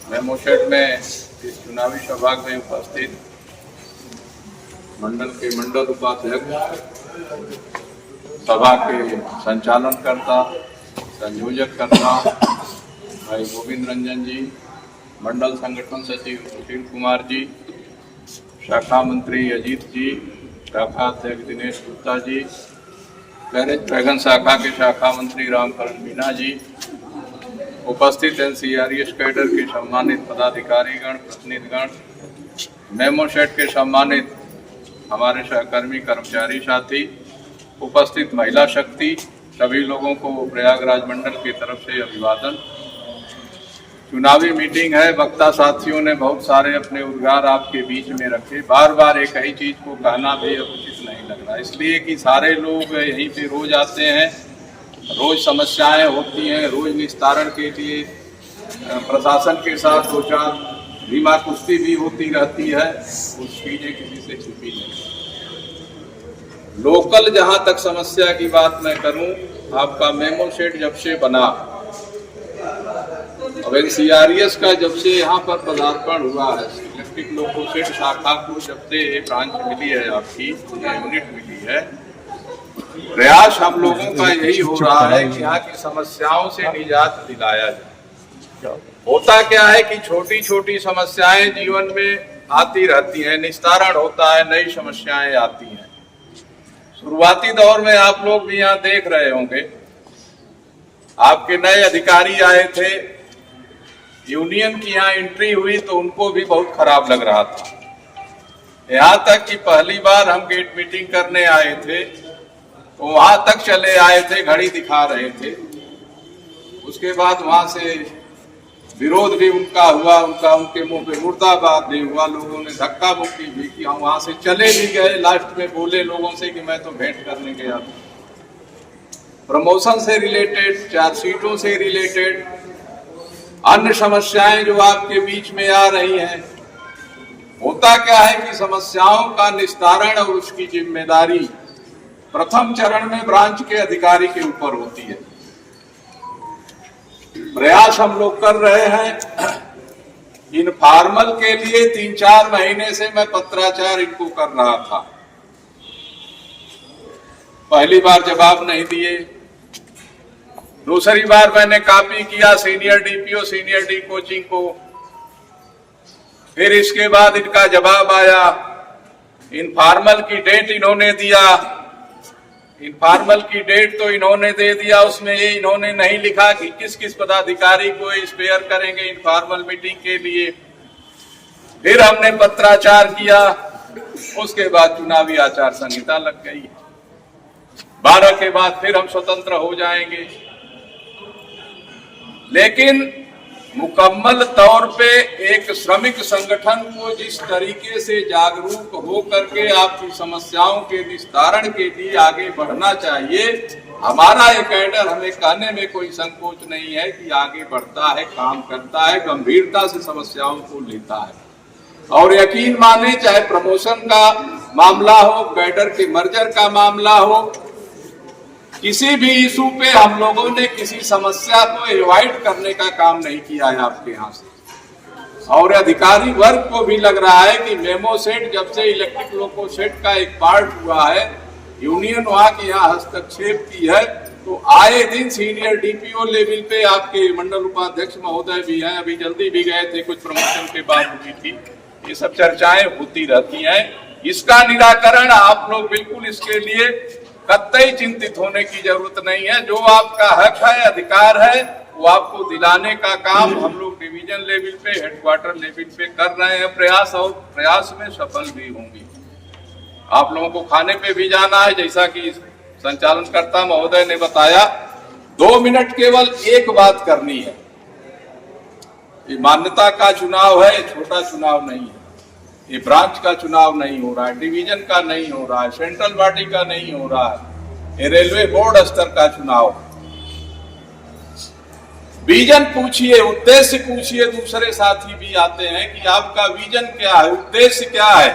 मेमोशेड में इस चुनावी सभा में उपस्थित मंडल के मंडल उपाध्यक्ष, सभा के संचालनकर्ता, संयोजककर्ता भाई गोविंद रंजन जी, मंडल संगठन सचिव सुशील कुमार जी, शाखा मंत्री अजीत जी, शाखा अध्यक्ष दिनेश गुप्ता जी, कैरेज बैगन शाखा के शाखा मंत्री रामकरण मीना जी, उपस्थित एनसीआरएस कैडर के सम्मानित पदाधिकारीगण, प्रतिनिधिगण, मेमोशेड के सम्मानित हमारे सहकर्मी कर्मचारी साथी, उपस्थित महिला शक्ति, सभी लोगों को प्रयागराज मंडल की तरफ से अभिवादन। चुनावी मीटिंग है, वक्ता साथियों ने बहुत सारे अपने उद्गार आपके बीच में रखे। बार बार एक ही चीज को कहना भी उचित नहीं लग रहा, इसलिए कि सारे लोग यहीं पे रोज आते हैं, रोज समस्याएं होती हैं, रोज निस्तारण के लिए प्रशासन के साथ दो चार धीमा कुश्ती भी होती रहती है। उस चीजें किसी से छुपी नहीं। लोकल जहां तक समस्या की बात मैं करूं, आपका मेमोशेड जब से बना, अब एनसीआरएस का जब से यहाँ पर पदार्पण हुआ है, इलेक्ट्रिक लोकोशेड शाखा को जब से ये ब्रांच मिली है, आपकी यूनिट मिली है, प्रयास हम लोगों का यही हो रहा है कि यहाँ की समस्याओं से निजात दिलाया जाए। होता क्या है कि छोटी छोटी समस्याएं जीवन में आती रहती हैं, निस्तारण होता है, नई समस्याएं आती हैं। शुरुआती दौर में आप लोग भी यहाँ देख रहे होंगे, आपके नए अधिकारी आए थे, यूनियन की यहाँ एंट्री हुई तो उनको भी बहुत खराब लग रहा था। यहाँ तक कि पहली बार हम गेट मीटिंग करने आए थे तो वहां तक चले आए थे, घड़ी दिखा रहे थे। उसके बाद वहां से विरोध भी उनका हुआ, उनके मुंह पे मुर्दाबाद भी हुआ, लोगों ने धक्का मुक्की भी की, हम वहां से चले भी गए। लास्ट में बोले लोगों से कि मैं तो भेंट करने गया था। प्रमोशन से रिलेटेड, चार्जशीटों से रिलेटेड, अन्य समस्याएं जो आपके बीच में आ रही हैं, होता क्या है कि समस्याओं का निस्तारण और उसकी जिम्मेदारी प्रथम चरण में ब्रांच के अधिकारी के ऊपर होती है। प्रयास हम लोग कर रहे हैं। इनफॉर्मल के लिए 3-4 महीने से मैं पत्राचार इनको कर रहा था। पहली बार जवाब नहीं दिए, दूसरी बार मैंने कॉपी किया senior DPO, senior D coaching को, फिर इसके बाद इनका जवाब आया। इनफॉर्मल की डेट इन्होंने दिया, इनफॉर्मल की डेट तो इन्होंने दे दिया, उसमें ये इन्होंने नहीं लिखा कि किस किस पदाधिकारी को स्पेयर करेंगे इनफॉर्मल मीटिंग के लिए। फिर हमने पत्राचार किया, उसके बाद चुनावी आचार संहिता लग गई। 12 के बाद फिर हम स्वतंत्र हो जाएंगे। लेकिन मुकम्मल तौर पे एक श्रमिक संगठन को जिस तरीके से जागरूक हो करके आपकी समस्याओं के निस्तारण के लिए आगे बढ़ना चाहिए, हमारा ये कैडर, हमें कहने में कोई संकोच नहीं है कि आगे बढ़ता है, काम करता है, गंभीरता से समस्याओं को लेता है। और यकीन माने, चाहे प्रमोशन का मामला हो, कैडर के मर्जर का मामला हो, किसी भी इशू पे हम लोगों ने किसी समस्या को अवॉइड करने का काम नहीं किया है आपके यहाँ से। और अधिकारी वर्ग को भी लग रहा है कि मेमोशेड जब से इलेक्ट्रिक लोकोशेड का एक पार्ट हुआ है, यूनियन वहां के यहाँ हस्तक्षेप की है, तो आए दिन सीनियर डीपीओ लेवल पे आपके मंडल उपाध्यक्ष महोदय भी हैं, अभी जल्दी भी गए थे, कुछ प्रमोशन के बाद हुई थी। ये सब चर्चाएं होती रहती हैं। इसका निराकरण आप लोग बिल्कुल इसके लिए कतई चिंतित होने की जरूरत नहीं है। जो आपका हक है, अधिकार है, वो आपको दिलाने का काम हम लोग डिवीजन लेवल पे, हेडक्वार्टर लेवल पे कर रहे हैं प्रयास, और प्रयास में सफल भी होंगे। आप लोगों को खाने पे भी जाना है, जैसा कि संचालनकर्ता महोदय ने बताया। 2 मिनट केवल एक बात करनी है। ये मान्यता का चुनाव है, छोटा चुनाव नहीं है। ये ब्रांच का चुनाव नहीं हो रहा है, डिवीजन का नहीं हो रहा है, सेंट्रल बॉडी का नहीं हो रहा है, ये रेलवे बोर्ड स्तर का चुनाव। विजन पूछिए, उद्देश्य पूछिए। दूसरे साथी भी आते हैं कि आपका विजन क्या है, उद्देश्य क्या है।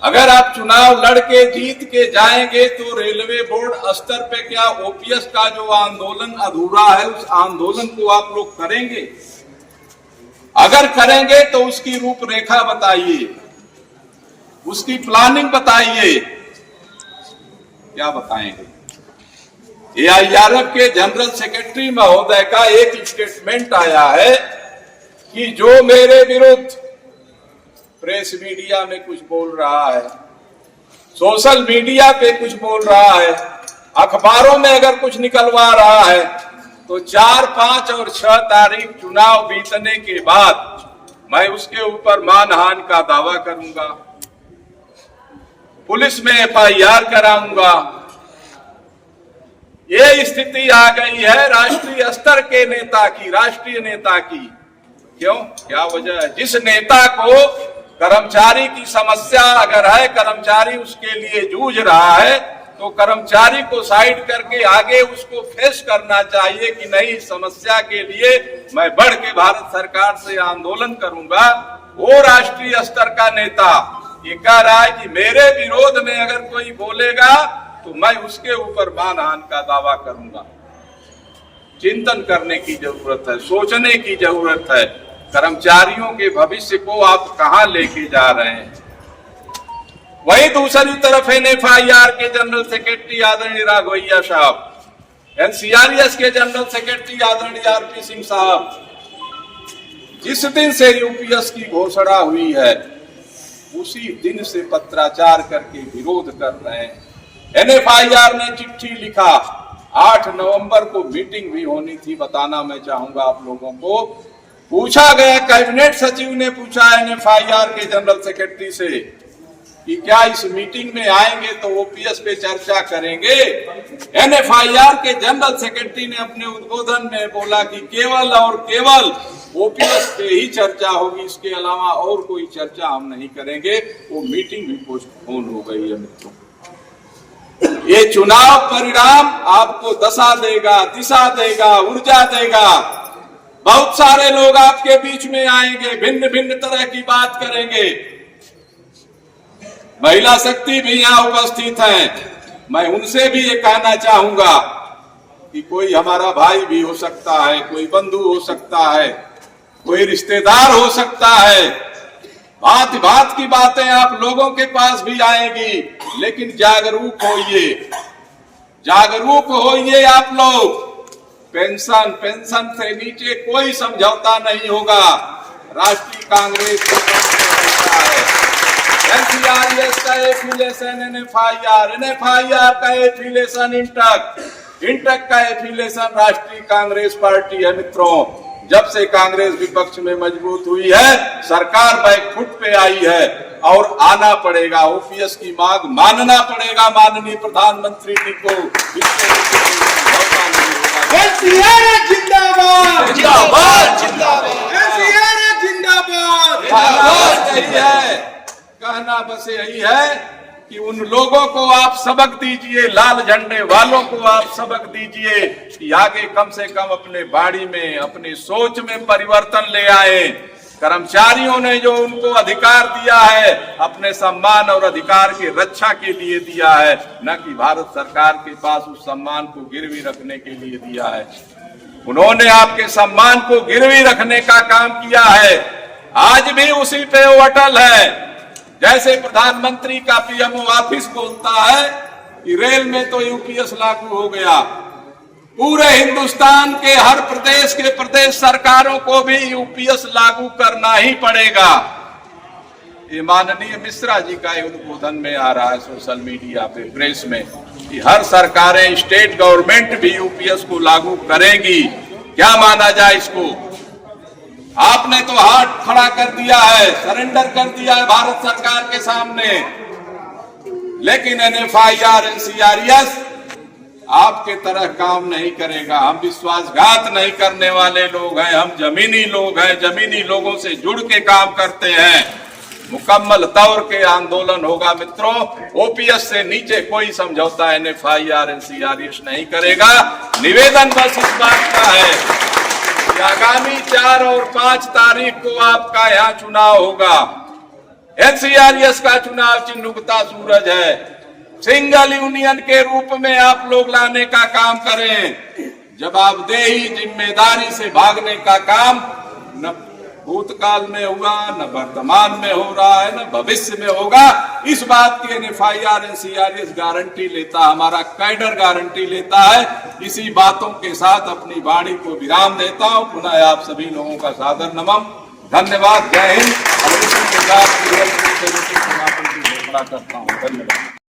अगर आप चुनाव लड़के जीत के जाएंगे तो रेलवे बोर्ड स्तर पे क्या ओपीएस का जो आंदोलन अधूरा है, उस आंदोलन को आप लोग करेंगे। अगर करेंगे तो उसकी रूपरेखा बताइए, उसकी प्लानिंग बताइए, क्या बताएंगे? एआईआरएफ के जनरल सेक्रेटरी महोदय का एक स्टेटमेंट आया है कि जो मेरे विरुद्ध प्रेस मीडिया में कुछ बोल रहा है, सोशल मीडिया पे कुछ बोल रहा है, अखबारों में अगर कुछ निकलवा रहा है, तो 4, 5 और 6 तारीख चुनाव बीतने के बाद मैं उसके ऊपर मानहानि का दावा करूंगा, पुलिस में एफआईआर कराऊंगा। ये स्थिति आ गई है राष्ट्रीय स्तर के नेता की, राष्ट्रीय नेता की। क्यों? क्या वजह है? जिस नेता को कर्मचारी की समस्या अगर है, कर्मचारी उसके लिए जूझ रहा है, तो कर्मचारी को साइड करके आगे उसको फेस करना चाहिए कि नहीं, समस्या के लिए मैं बढ़ के भारत सरकार से आंदोलन करूंगा। वो राष्ट्रीय स्तर का नेता ये कह रहा है कि मेरे विरोध में अगर कोई बोलेगा तो मैं उसके ऊपर मानहानि का दावा करूंगा। चिंतन करने की जरूरत है, सोचने की जरूरत है। कर्मचारियों के भविष्य को आप कहां लेके जा रहे हैं? वही दूसरी तरफ एनएफआईआर के जनरल सेक्रेटरी आदरणीय राघवैया साहब, एनसीआरएस के जनरल सेक्रेटरी आदरणीय आरपी सिंह साहब, जिस दिन से यूपीएस की घोषणा हुई है उसी दिन से पत्राचार करके विरोध कर रहे हैं। एनएफआईआर ने चिट्ठी लिखा, 8 नवंबर को मीटिंग भी होनी थी, बताना मैं चाहूंगा आप लोगों को। पूछा गया, कैबिनेट सचिव ने पूछा एनएफआईआर के जनरल सेक्रेटरी से कि क्या इस मीटिंग में आएंगे तो ओपीएस पे चर्चा करेंगे? एनएफआईआर के जनरल सेक्रेटरी ने अपने उद्बोधन में बोला कि केवल और केवल ओपीएस पे ही चर्चा होगी, इसके अलावा और कोई चर्चा हम नहीं करेंगे। वो मीटिंग भी पोस्टपोन हो गई है मित्रों। ये चुनाव परिणाम आपको दशा देगा, दिशा देगा, ऊर्जा देगा। बहुत सारे लोग आपके बीच में आएंगे, भिन्न भिन्न तरह की बात करेंगे। महिला शक्ति भी यहाँ उपस्थित हैं। मैं उनसे भी ये कहना चाहूंगा कि कोई हमारा भाई भी हो सकता है, कोई बंधु हो सकता है, कोई रिश्तेदार हो सकता है। बात बात की बातें आप लोगों के पास भी आएंगी, लेकिन जागरूक होइए, जागरूक होइए आप लोग। पेंशन से नीचे कोई समझौता नहीं होगा। राष्ट्रीय कांग्रेस है, एनसीआरएस का एफिलिएशन एनएफआईआर का एफिलिएशन इंटक का एफिलिएशन राष्ट्रीय कांग्रेस पार्टी है मित्रों। जब से कांग्रेस विपक्ष में मजबूत हुई है, सरकार बैकफुट पे आई है और आना पड़ेगा। ओपीएस की मांग मानना पड़ेगा माननीय प्रधानमंत्री जी को। एनसीआरएस जिंदाबाद, जिंदाबाद, जिंदाबाद, एनसीआरएस जिंदाबाद। कहना बस यही है कि उन लोगों को आप सबक दीजिए, लाल झंडे वालों को आप सबक दीजिए कि आगे कम से कम अपने बाड़ी में, अपनी सोच में परिवर्तन ले आए। कर्मचारियों ने जो उनको अधिकार दिया है, अपने सम्मान और अधिकार की रक्षा के लिए दिया है, न कि भारत सरकार के पास उस सम्मान को गिरवी रखने के लिए दिया है। उन्होंने आपके सम्मान को गिरवी रखने का काम किया है, आज भी उसी पे वो अटल है। जैसे प्रधानमंत्री का पीएमओ ऑफिस बोलता है कि रेल में तो यूपीएस लागू हो गया, पूरे हिंदुस्तान के हर प्रदेश के प्रदेश सरकारों को भी यूपीएस लागू करना ही पड़ेगा। ये माननीय मिश्रा जी का उद्बोधन में आ रहा है सोशल मीडिया पे, प्रेस में, कि हर सरकारें, स्टेट गवर्नमेंट भी यूपीएस को लागू करेंगी। क्या माना जाए इसको? आपने तो हाथ खड़ा कर दिया है, सरेंडर कर दिया है भारत सरकार के सामने, लेकिन एनएफआईआर, एनसीआरएस आपके तरह काम नहीं करेगा। हम विश्वासघात नहीं करने वाले लोग हैं, हम जमीनी लोग हैं, जमीनी लोगों से जुड़ के काम करते हैं। मुकम्मल तौर के आंदोलन होगा मित्रों। ओपीएस से नीचे कोई समझौता एनएफआईआर, एनसीआरएस नहीं करेगा। निवेदन बस इस बात का है कि आगामी 4 और 5 तारीख को आपका यहाँ चुनाव होगा। एनसीआरएस का चुनाव चिन्ह उगता सूरज है। सिंगल यूनियन के रूप में आप लोग लाने का काम करें। जवाबदेही, जिम्मेदारी से भागने का काम न भूतकाल में हुआ, न वर्तमान में हो रहा है, न भविष्य में होगा। इस बात की NFIR NCRS गारंटी लेता, हमारा कैडर गारंटी लेता है। इसी बातों के साथ अपनी वाणी को विराम देता हूं। पुनः आप सभी लोगों का सादर नमन, धन्यवाद, जय हिंद। और इसी के साथ समापन की घोषणा करता हूं। धन्यवाद।